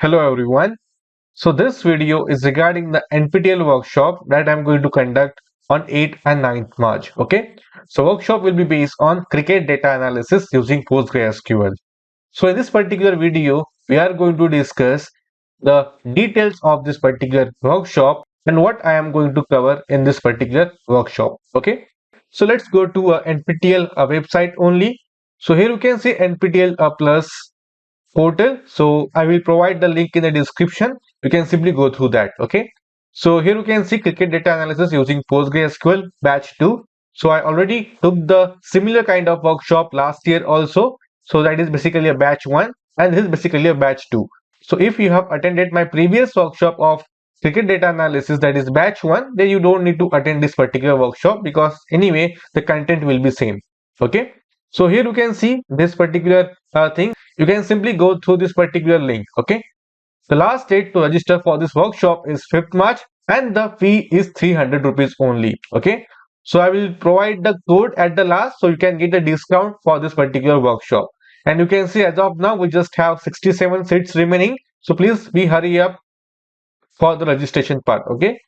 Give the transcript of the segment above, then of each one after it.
Hello everyone. So this video is regarding the NPTEL workshop that I'm going to conduct on 8th and 9th March. Okay. So workshop will be based on cricket data analysis using PostgreSQL. So in this particular video, we are going to discuss the details of this particular workshop and what I am going to cover in this particular workshop. Okay. So let's go to NPTEL website only. So here you can see NPTEL Plus portal. So I will provide the link in the description. You can simply go through that. Okay. So here you can see cricket data analysis using PostgreSQL batch 2. So I already took the similar kind of workshop last year also. So that is basically a batch 1 and this is basically a batch 2. So if you have attended my previous workshop of cricket data analysis, that is batch 1, then you don't need to attend this particular workshop because anyway the content will be same. Okay. So here you can see this particular thing. You can simply go through this particular link. Okay. The last date to register for this workshop is 5th March and the fee is 300 rupees only. Okay. So I will provide the code at the last so you can get a discount for this particular workshop. And you can see as of now we just have 67 seats remaining. So please be hurry up for the registration part. Okay.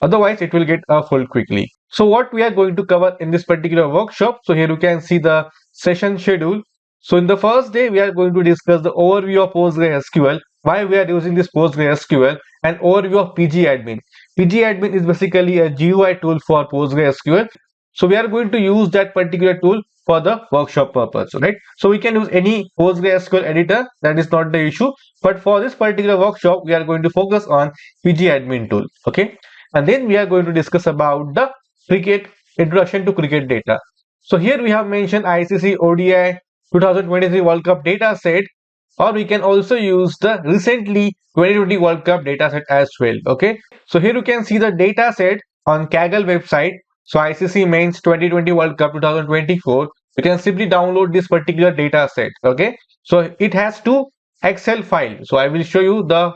Otherwise it will get full quickly. So what we are going to cover in this particular workshop, so here you can see the session schedule. So in the first day we are going to discuss the overview of PostgreSQL, why we are using this PostgreSQL, and overview of pgadmin. Pgadmin is basically a GUI tool for PostgreSQL. So we are going to use that particular tool for the workshop purpose, right? So we can use any PostgreSQL editor, that is not the issue, but for this particular workshop we are going to focus on pgadmin tool. Okay. And then we are going to discuss about the cricket introduction to cricket data. So here we have mentioned ICC ODI 2023 World Cup data set, or we can also use the recently 2020 World Cup data set as well. Okay. So here you can see the data set on Kaggle website. So ICC Men's 2020 World Cup 2024. You can simply download this particular data set. Okay. So it has two Excel files. So I will show you the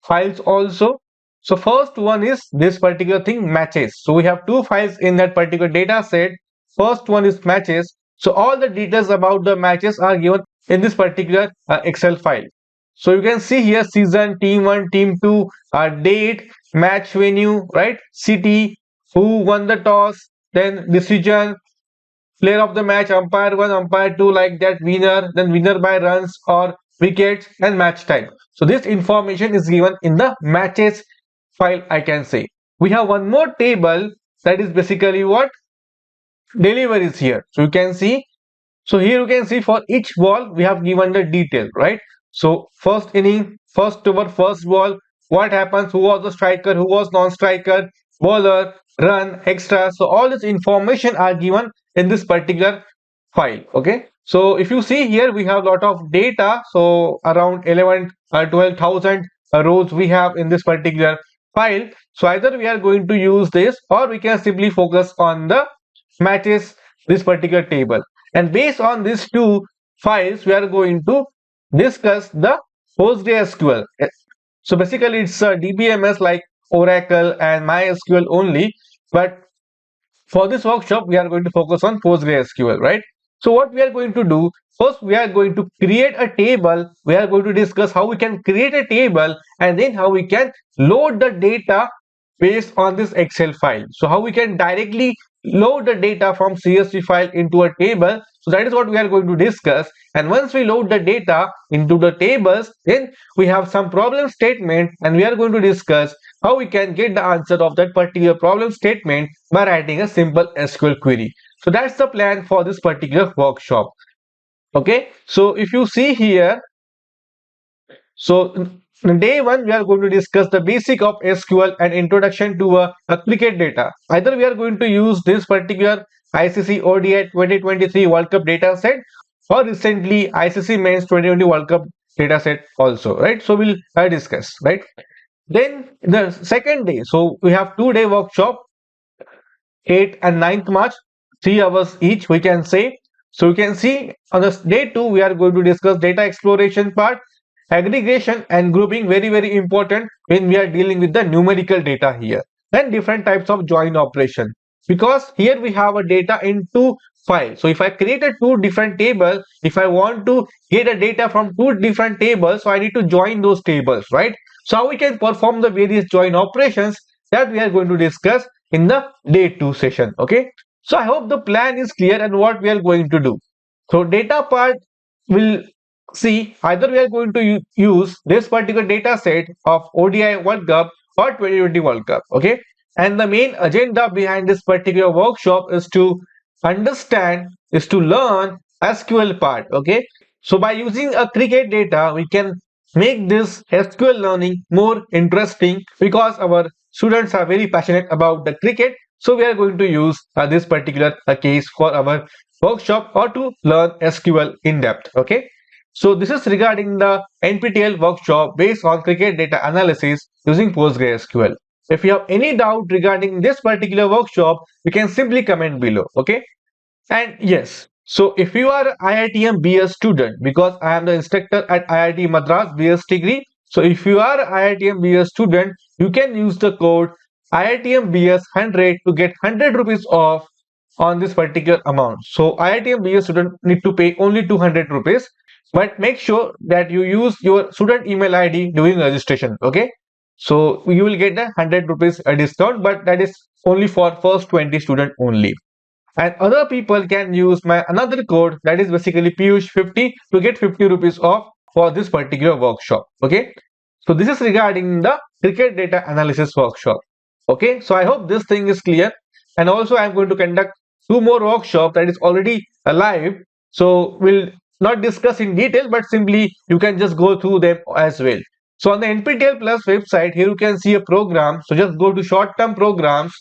files also. So first one is this particular thing, matches. So we have two files in that particular data set. First one is matches. So all the details about the matches are given in this particular Excel file. So you can see here season, team 1, team 2, date, match venue, right? City, who won the toss, then decision, player of the match, umpire 1, umpire 2, like that, winner, then winner by runs or wickets, and match time. So this information is given in the matches file, I can say. We have one more table, that is basically what? Deliveries here. So you can see, so here you can see for each ball we have given the detail, right? So first inning, first over, first ball, what happens, who was the striker, who was non-striker, bowler, run, extra. So all this information are given in this particular file. Okay. So if you see here, we have a lot of data. So around 11 12,000 rows we have in this particular file. So either we are going to use this or we can simply focus on the matches, this particular table. And based on these two files, we are going to discuss the PostgreSQL. So basically it's a DBMS like Oracle and MySQL only, but for this workshop we are going to focus on PostgreSQL, right? So what we are going to do, first we are going to create a table. We are going to discuss how we can create a table and then how we can load the data based on this Excel file. So how we can directly load the data from CSV file into a table. So that is what we are going to discuss. And once we load the data into the tables, then we have some problem statement and we are going to discuss how we can get the answer of that particular problem statement by writing a simple SQL query. So that's the plan for this particular workshop. Okay. So if you see here, so in day 1 we are going to discuss the basic of SQL and introduction to a cricket data. Either we are going to use this particular ICC ODI 2023 World Cup data set or recently ICC Men's 2020 World Cup data set also, right? So we'll discuss, right? Then the second day, so we have 2-day workshop, 8th and 9th March, 3 hours each, we can say. So you can see on this day 2 we are going to discuss data exploration part, aggregation and grouping, very important when we are dealing with the numerical data here, and different types of join operation, because here we have a data in two file. So if I created two different tables, if I want to get a data from two different tables, so I need to join those tables, right? So how we can perform the various join operations, that we are going to discuss in the day 2 session. Okay, so I hope the plan is clear and what we are going to do. So data part will see either we are going to use this particular data set of ODI World Cup or 2020 World Cup. Okay, and the main agenda behind this particular workshop is to understand, is to learn SQL part. Okay, so by using a cricket data, we can make this SQL learning more interesting because our students are very passionate about the cricket. So we are going to use this particular case for our workshop or to learn SQL in depth. Okay, so this is regarding the NPTEL workshop based on cricket data analysis using PostgreSQL. If you have any doubt regarding this particular workshop, you can simply comment below. Okay, and yes, so if you are IITM BS student, because I am the instructor at IIT Madras BS degree, so if you are IITM BS student, you can use the code IITM BS 100 to get 100 rupees off on this particular amount. So IITM BS student need to pay only 200 rupees, but make sure that you use your student email ID during registration. Okay, so you will get a 100 rupees discount, but that is only for first 20 student only, and other people can use my another code, that is basically Piyush 50, to get 50 rupees off for this particular workshop. Okay, so this is regarding the cricket data analysis workshop. Okay, so I hope this thing is clear, and also I'm going to conduct two more workshops that is already live, so we'll not discuss in detail, but simply you can just go through them as well. So on the NPTEL Plus website, here you can see a program, so just go to short term programs,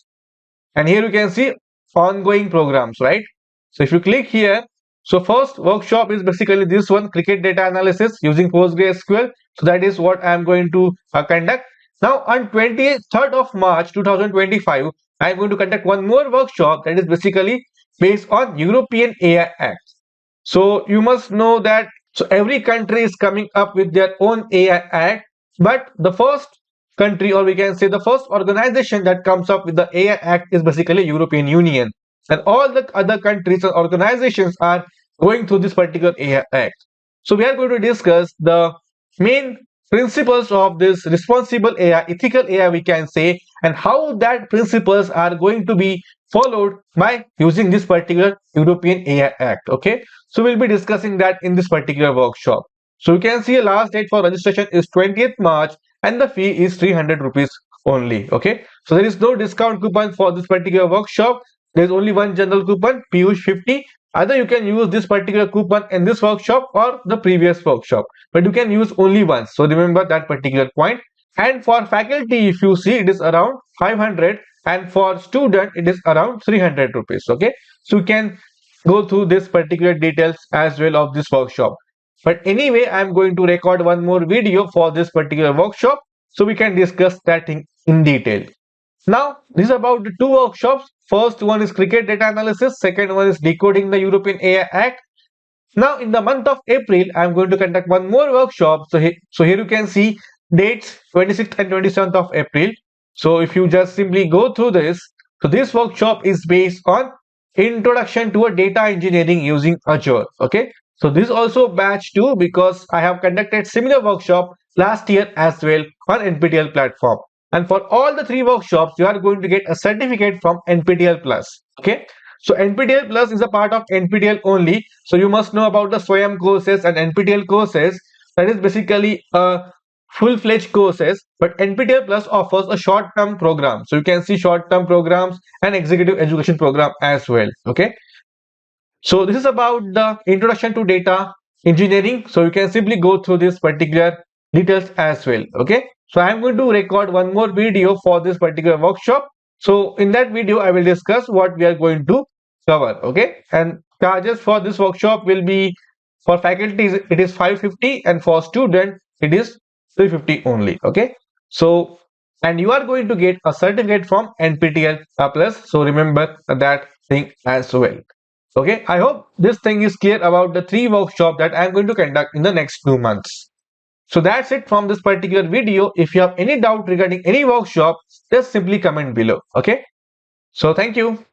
and here you can see ongoing programs, right? So if you click here, so first workshop is basically this one, cricket data analysis using PostgreSQL. So that is what I am going to conduct. Now on 23rd of March 2025, I am going to conduct one more workshop that is basically based on European AI Act. So you must know that so every country is coming up with their own AI Act, but the first country, or we can say the first organization that comes up with the AI Act, is basically European Union, and all the other countries and organizations are going through this particular AI Act. So we are going to discuss the main principles of this responsible AI, ethical AI, we can say, and how that principles are going to be followed by using this particular European AI Act. Okay, so we'll be discussing that in this particular workshop. So you can see a last date for registration is 20th March, and the fee is 300 rupees only. Okay, so there is no discount coupon for this particular workshop. There is only one general coupon, Piyush 50. Either you can use this particular coupon in this workshop or the previous workshop, but you can use only once. So remember that particular point. And for faculty, if you see, it is around 500, and for student it is around 300 rupees. Okay, so you can go through this particular details as well of this workshop. But anyway, I am going to record one more video for this particular workshop, so we can discuss that in detail. Now, this is about the two workshops. First one is cricket data analysis. Second one is decoding the European AI Act. Now, in the month of April, I am going to conduct one more workshop. So here you can see dates 26th and 27th of April. So if you just simply go through this, so this workshop is based on introduction to a data engineering using Azure. Okay, so this is also batch 2 because I have conducted similar workshop last year as well on NPTEL platform. And for all the three workshops, you are going to get a certificate from NPTEL Plus. Okay, so NPTEL Plus is a part of NPTEL only. So you must know about the SWAYAM courses and NPTEL courses. That is basically a full-fledged courses, but NPTEL Plus offers a short-term program. So you can see short-term programs and executive education program as well. Okay, so this is about the introduction to data engineering. So you can simply go through this particular details as well. Okay, so I am going to record one more video for this particular workshop. So in that video, I will discuss what we are going to cover. Okay, and charges for this workshop will be, for faculty it is 550, and for student it is 350 only. Okay, so and you are going to get a certificate from NPTEL Plus. So remember that thing as well. Okay, I hope this thing is clear about the three workshops that I am going to conduct in the next 2 months. So that's it from this particular video. If you have any doubt regarding any workshop, just simply comment below. Okay, so thank you.